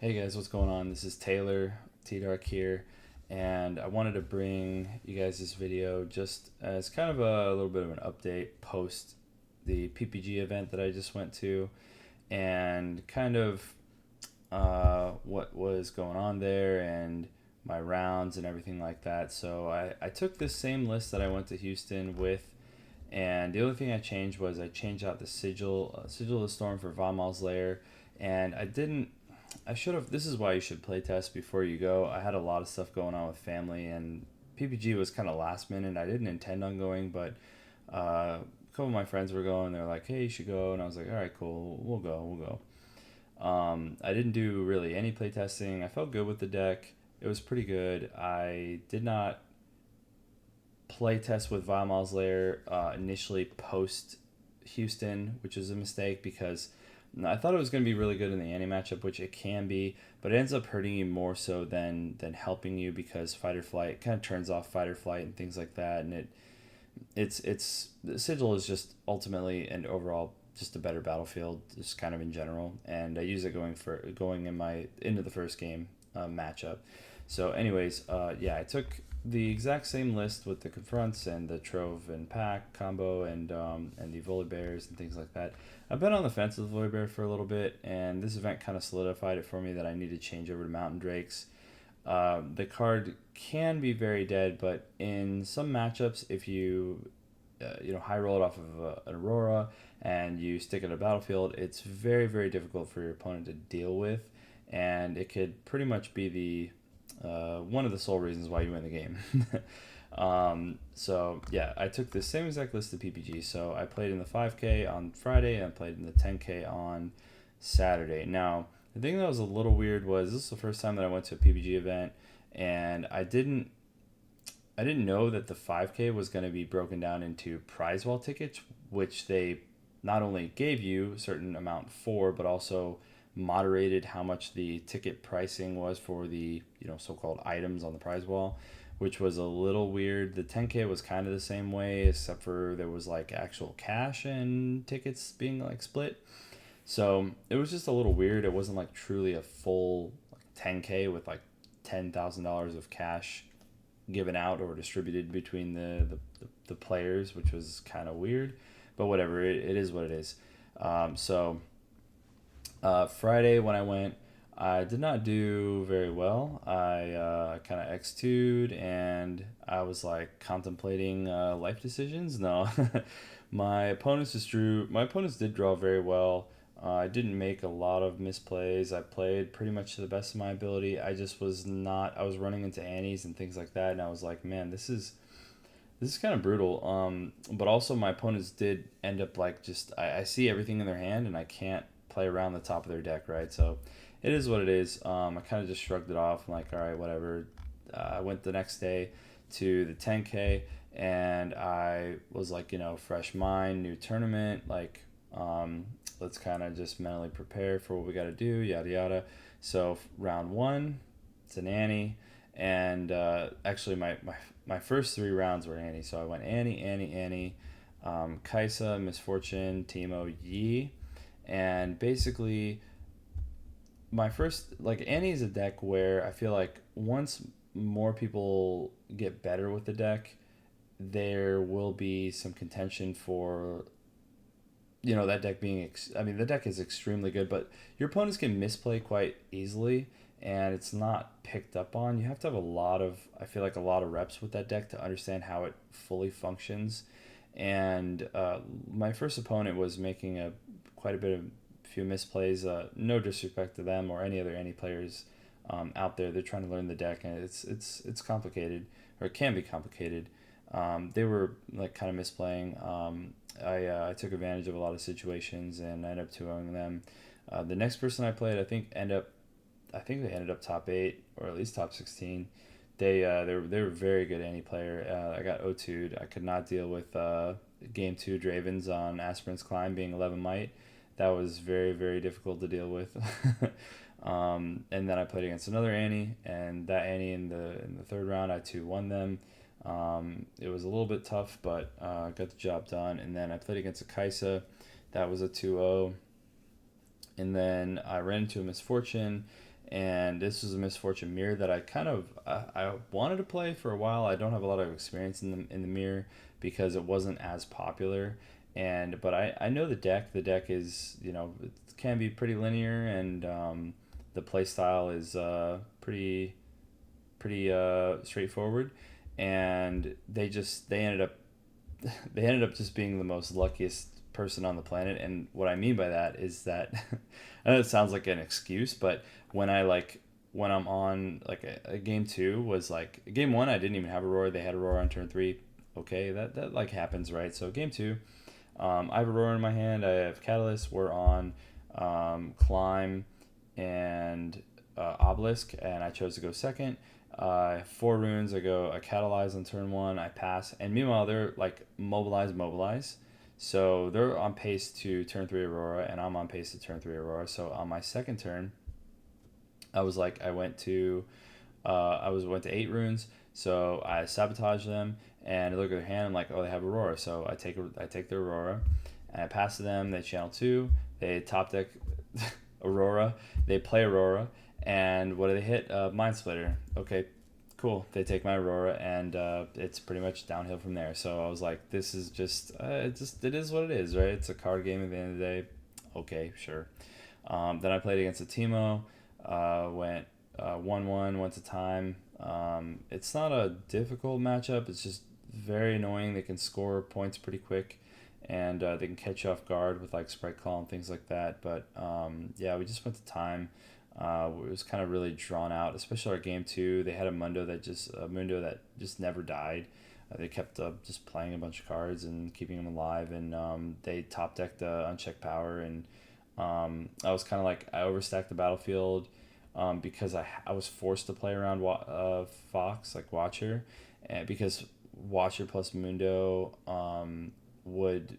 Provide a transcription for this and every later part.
Hey guys, what's going on? This is Taylor T Dark here, and I wanted to bring you guys this video just as kind of a little bit of an update post the PPG event that I just went to, and kind of what was going on there and my rounds and everything like that. So I took this same list that I went to Houston with, and the only thing I changed was I changed out the sigil of the storm for Von Maul's lair, and I didn't. I should have. This is why you should play test before you go. I had a lot of stuff going on with family, and PPG was kind of last minute. I didn't intend on going, but a couple of my friends were going. They're like, "Hey, you should go," and I was like, "All right, cool. We'll go. We'll go." I didn't do really any play testing. I felt good with the deck. It was pretty good. I did not play test with Vimal's Lair initially post Houston, which is a mistake because I thought it was going to be really good in the Annie matchup, which it can be, but it ends up hurting you more so than helping you because fight or flight kind of turns off fight or flight and things like that, and it's the sigil is just ultimately and overall just a better battlefield, just kind of in general, and I use it going in my into the first game matchup. So, anyways, yeah, I took the exact same list with the confronts and the trove and pack combo and the volibears and things like that. I've been on the fence with volibear for a little bit, and this event kind of solidified it for me that I need to change over to mountain drakes. The card can be very dead, but in some matchups, if you high roll it off of an Aurora and you stick it in a battlefield, it's very very difficult for your opponent to deal with, and it could pretty much be the one of the sole reasons why you win the game. So yeah, I took the same exact list of PPG. So I played in the 5K on Friday and I played in the 10K on Saturday. Now the thing that was a little weird was this is the first time that I went to a PPG event, and I didn't know that the 5K was going to be broken down into prize wall tickets, which they not only gave you a certain amount for, but also moderated how much the ticket pricing was for the so-called items on the prize wall, which was a little weird. The 10K was kind of the same way, except for there was like actual cash and tickets being like split. So it was just a little weird. It wasn't like truly a full 10K with like $10,000 of cash given out or distributed between the players, which was kind of weird. But whatever, it is what it is. Friday when I went, I did not do very well. I kind of X2'd and I was like contemplating life decisions. No, my opponents did draw very well. I didn't make a lot of misplays. I played pretty much to the best of my ability. I just was not. I was running into Annies and things like that, and I was like, man, this is kind of brutal. But also my opponents did end up like just I see everything in their hand and I can't play around the top of their deck, right? So it is what it is. I kind of just shrugged it off. I'm like, all right, whatever. I went the next day to the 10K, and I was like, fresh mind, new tournament. Like, let's kind of just mentally prepare for what we got to do, yada yada. So round one, it's an Annie, and actually my first three rounds were Annie. So I went Annie, Annie, Annie, Kaisa, Misfortune, Timo, Yi, and basically my first like Annie is a deck where I feel like once more people get better with the deck, there will be some contention for that deck being I mean the deck is extremely good, but your opponents can misplay quite easily, and it's not picked up on. You have to have I feel like a lot of reps with that deck to understand how it fully functions. And my first opponent was making a quite a bit of few misplays. No disrespect to them or any players out there. They're trying to learn the deck, and it's complicated, or it can be complicated. They were like kind of misplaying. I took advantage of a lot of situations and I ended up 2-0ing them. The next person I played, I think they ended up top 8 or at least top 16. They were very good any player. I got O2'd. I could not deal with game 2 Dravens on Aspirant's Climb being 11 might. That was very very difficult to deal with. And then I played against another Annie, and that Annie in the third round I 2-1 them. It was a little bit tough, but got the job done. And then I played against a Kaisa. That was a 2-0. And then I ran into a Misfortune, and this was a misfortune mirror that I wanted to play for a while. I don't have a lot of experience in the mirror because it wasn't as popular, and but I know the deck. The deck is, it can be pretty linear, and the play style is pretty straightforward, and they ended up they ended up just being the most luckiest person on the planet. And what I mean by that is that I know it sounds like an excuse, but when I like when I'm on like a game two was like game one, I didn't even have Aurora. They had Aurora on turn three. Okay, that like happens, right? So game two, I have Aurora in my hand. I have Catalyst. We're on Climb and Obelisk, and I chose to go second. Four runes. I catalyze on turn one. I pass, and meanwhile they're like mobilize. So they're on pace to turn three Aurora, and I'm on pace to turn three Aurora. So on my second turn, I was like, went to eight runes. So I sabotage them, and I look at their hand. I'm like, oh, they have Aurora. So I take the Aurora, and I pass to them. They channel two. They top deck Aurora. They play Aurora, and what do they hit? Mind Splitter. Okay, cool. They take my Aurora, and it's pretty much downhill from there. So I was like, this is it is what it is, right? It's a card game at the end of the day. Okay, sure. Then I played against a Timo. Went 1-1, went to time. It's not a difficult matchup. It's just very annoying. They can score points pretty quick, and they can catch you off guard with like Sprite Call and things like that. But yeah, we just went to time. It was kind of really drawn out, especially our game two. They had a Mundo that just never died. They kept just playing a bunch of cards and keeping them alive, and they top decked Unchecked Power, and I was kind of like I overstacked the battlefield because I was forced to play around Fox, like Watcher, and because Watcher plus Mundo would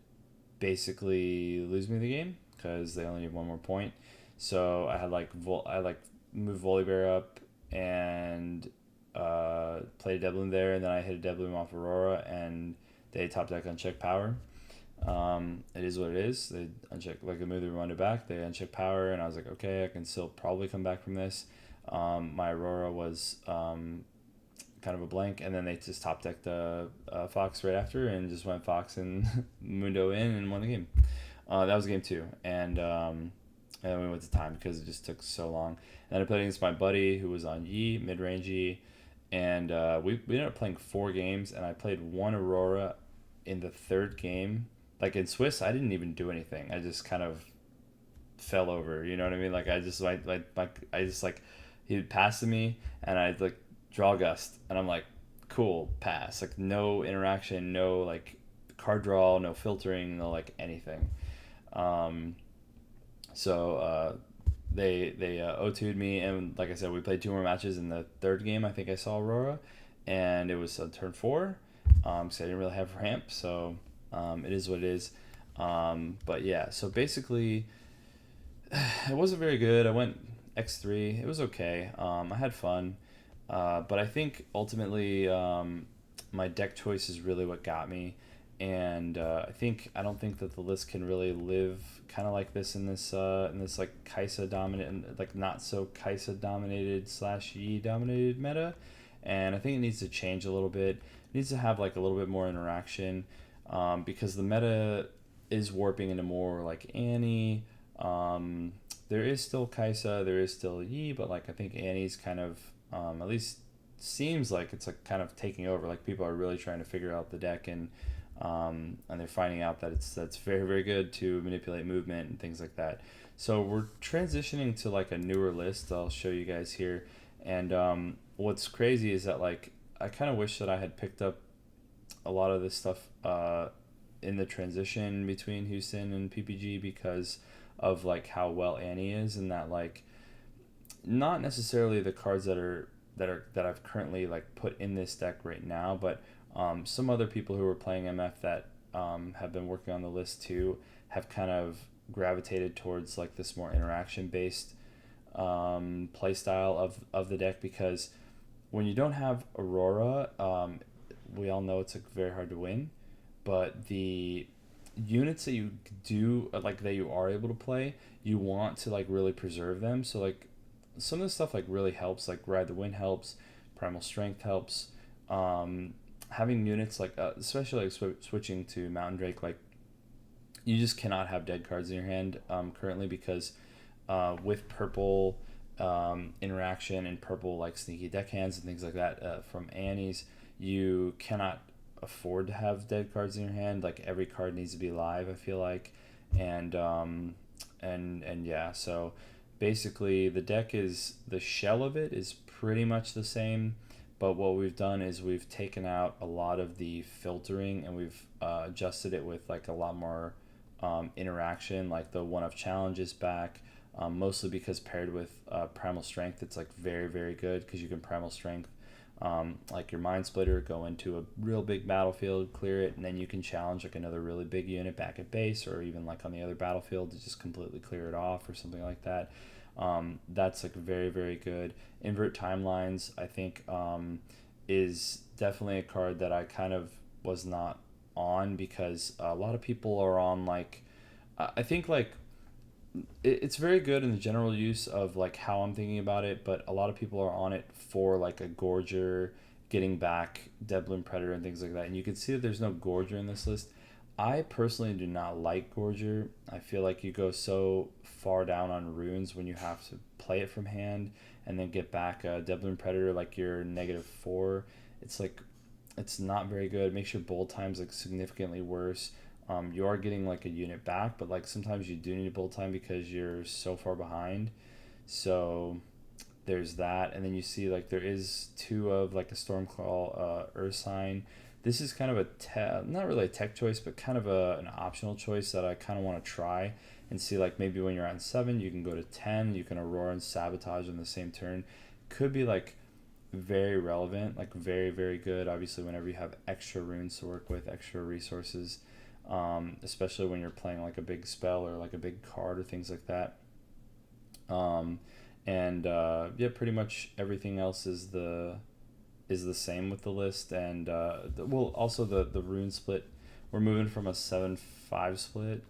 basically lose me the game because they only need one more point. So I had moved Volibear up and played a Devlin there, and then I hit a Devlin off Aurora, and they top deck Unchecked Power. It is what it is. They uncheck like a move they run it back. They uncheck power, and I was like, okay, I can still probably come back from this. My Aurora was kind of a blank, and then they just top decked the Fox right after, and just went Fox and Mundo in and won the game. That was game two, and then we went to time because it just took so long. And then I played against my buddy who was on Yi mid range Yi, and we ended up playing four games, and I played one Aurora in the third game. Like in Swiss, I didn't even do anything. I just kind of fell over. You know what I mean? Like I just like he'd pass to me, and I'd like draw gust, and I'm like, cool, pass. Like no interaction, no like card draw, no filtering, no like anything. Um, so they O2'd me, and like I said, we played two more matches. In the third game, I think I saw Aurora, and it was turn four. So I didn't really have ramp, so it is what it is. But yeah, so basically, it wasn't very good. I went X3. It was okay. I had fun. But I think ultimately my deck choice is really what got me. And I don't think that the list can really live kind of like this in this like Kaisa dominant, like not so Kaisa dominated / Yi dominated meta. And I think it needs to change a little bit. It needs to have like a little bit more interaction, because the meta is warping into more like Annie. There is still Kaisa, there is still Yi, but like I think Annie's kind of at least seems like it's like kind of taking over. Like people are really trying to figure out the deck, and they're finding out that that's very very good to manipulate movement and things like that. So we're transitioning to like a newer list. I'll show you guys here, and what's crazy is that like I kind of wish that I had picked up a lot of this stuff in the transition between Houston and PPG because of like how well Annie is, and that like not necessarily the cards that I've currently like put in this deck right now, but some other people who are playing MF that have been working on the list too have kind of gravitated towards like this more interaction based play style of the deck, because when you don't have Aurora, we all know it's like very hard to win, but the units that you do like that you are able to play, you want to like really preserve them. So like some of the stuff like really helps. Like Ride the Wind helps, Primal Strength helps. Um, Having units like especially like switching to Mountain Drake, like you just cannot have dead cards in your hand currently because with purple interaction and purple like sneaky deckhands and things like that from Annie's, you cannot afford to have dead cards in your hand. Like every card needs to be live, I feel like, and yeah. So basically, the deck is the shell of it is pretty much the same. But what we've done is we've taken out a lot of the filtering and we've adjusted it with like a lot more interaction. Like the one of challenge is back, mostly because paired with primal strength, it's like very very good because you can primal strength like your mind splitter, go into a real big battlefield, clear it, and then you can challenge like another really big unit back at base or even like on the other battlefield to just completely clear it off or something like that. That's like very very good. Invert timelines, I think, is definitely a card that I kind of was not on because a lot of people are on like I think like it's very good in the general use of like how I'm thinking about it, but a lot of people are on it for like a Gorger, getting back Devlin Predator and things like that. And you can see that there's no Gorger in this list. I personally do not like Gorger. I feel like you go so far down on runes when you have to play it from hand and then get back a Devlin Predator like you're -4. It's like it's not very good. It makes your bold times like significantly worse. You are getting like a unit back, but like sometimes you do need a bold time because you're so far behind. So there's that, and then you see like there is two of like a Stormclaw Ursine. This is kind of not really a tech choice, but kind of an optional choice that I kind of want to try and see like maybe when you're on 7, you can go to 10, you can Aurora and Sabotage on the same turn. Could be like very relevant, like very very good. Obviously, whenever you have extra runes to work with, extra resources, especially when you're playing like a big spell or like a big card or things like that. Um, and yeah, pretty much everything else is the same with the list. And well, also the rune split. We're moving from a 7-5 split,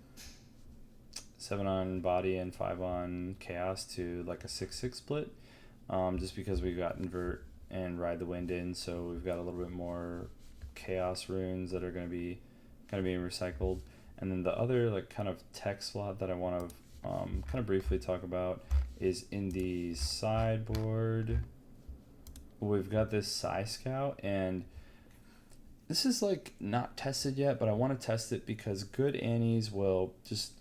7 on body and 5 on chaos, to like a 6-6 split. Just because we've got invert and ride the wind in, so we've got a little bit more chaos runes that are going to be kind of being recycled. And then the other like kind of tech slot that I want to kind of briefly talk about is in the sideboard. We've got this Psy Scout, and this is like not tested yet, but I want to test it because good Annies will just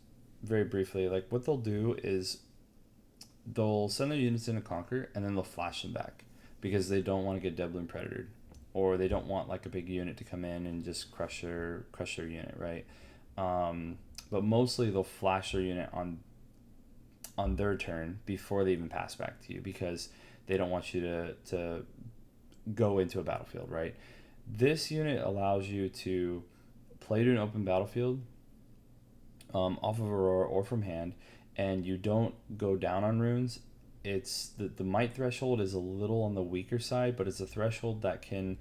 very briefly, like what they'll do is they'll send their units in to conquer and then they'll flash them back because they don't want to get Devlin Predatored, or they don't want like a big unit to come in and just crush their unit, right? But mostly they'll flash their unit on their turn before they even pass back to you because they don't want you to go into a battlefield, right? This unit allows you to play to an open battlefield off of Aurora or from hand, and you don't go down on runes. It's the might threshold is a little on the weaker side, but it's a threshold that can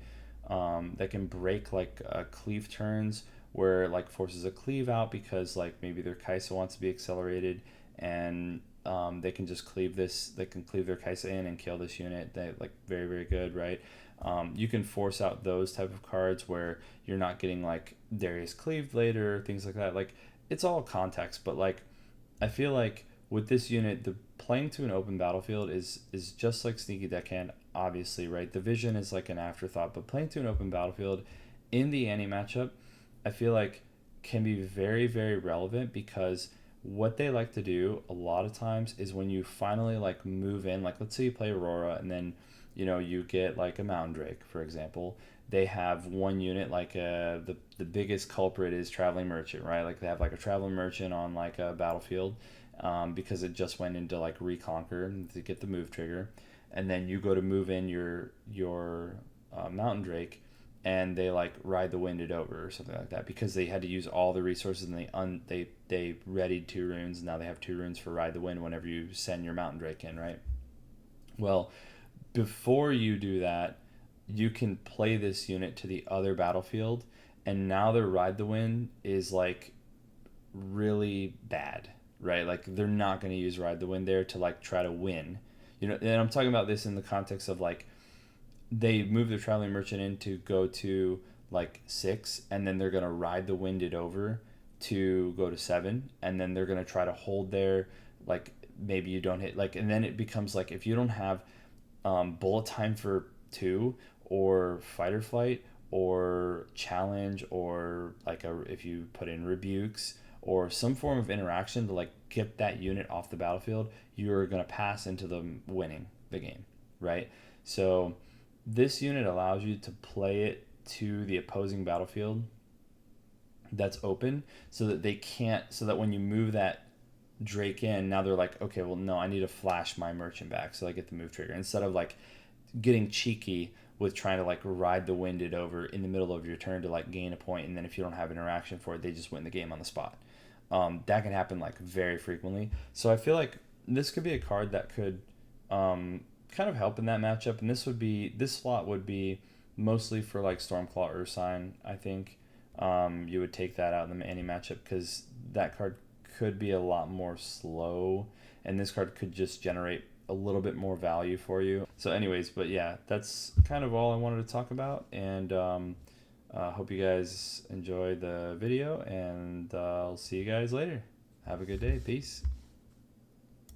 break like cleave turns where like forces a cleave out because like maybe their Kaisa wants to be accelerated, and they can just cleave this. They can cleave their Kaisa in and kill this unit. They like very very good, right? You can force out those type of cards where you're not getting like Darius cleaved later, things like that. Like it's all context, but like I feel like with this unit, the playing to an open battlefield is just like sneaky deckhand, obviously, right? The vision is like an afterthought, but playing to an open battlefield in the Annie matchup, I feel like can be very very relevant because what they like to do a lot of times is when you finally like move in, like let's say you play Aurora and then you get like a Mountain Drake, for example. They have one unit like the biggest culprit is Traveling Merchant, right? Like they have like a Traveling Merchant on like a battlefield because it just went into like Reconquer to get the move trigger, and then you go to move in your Mountain Drake, and they like ride the winded over or something like that because they had to use all the resources and they readied 2 runes. Now they have 2 runes for ride the wind whenever you send your Mountain Drake in, right? Well, before you do that, you can play this unit to the other battlefield, and now their ride the wind is like really bad, right? Like they're not going to use ride the wind there to like try to win. You know, and I'm talking about this in the context of like they move their traveling merchant in to go to like 6, and then they're gonna ride the winded over to go to 7, and then they're gonna try to hold there. Like maybe you don't hit like, and then it becomes like if you don't have bullet time for 2 or fight or flight or challenge or like if you put in rebukes or some form of interaction to like get that unit off the battlefield, you're going to pass into them winning the game, right? So this unit allows you to play it to the opposing battlefield that's open, so that they can't, so that when you move that Drake in, now they're like, okay, well, no, I need to flash my merchant back so I get the move trigger, instead of like getting cheeky with trying to like ride the winded over in the middle of your turn to like gain a point, and then if you don't have interaction for it, they just win the game on the spot. That can happen like very frequently. So I feel like this could be a card that could kind of help in that matchup, and this slot would be mostly for like Stormclaw Ursine. I think you would take that out in the any matchup because that card could be a lot more slow, and this card could just generate a little bit more value for you. So anyways, but yeah, that's kind of all I wanted to talk about, and hope you guys enjoy the video, and I'll see you guys later. Have a good day. Peace.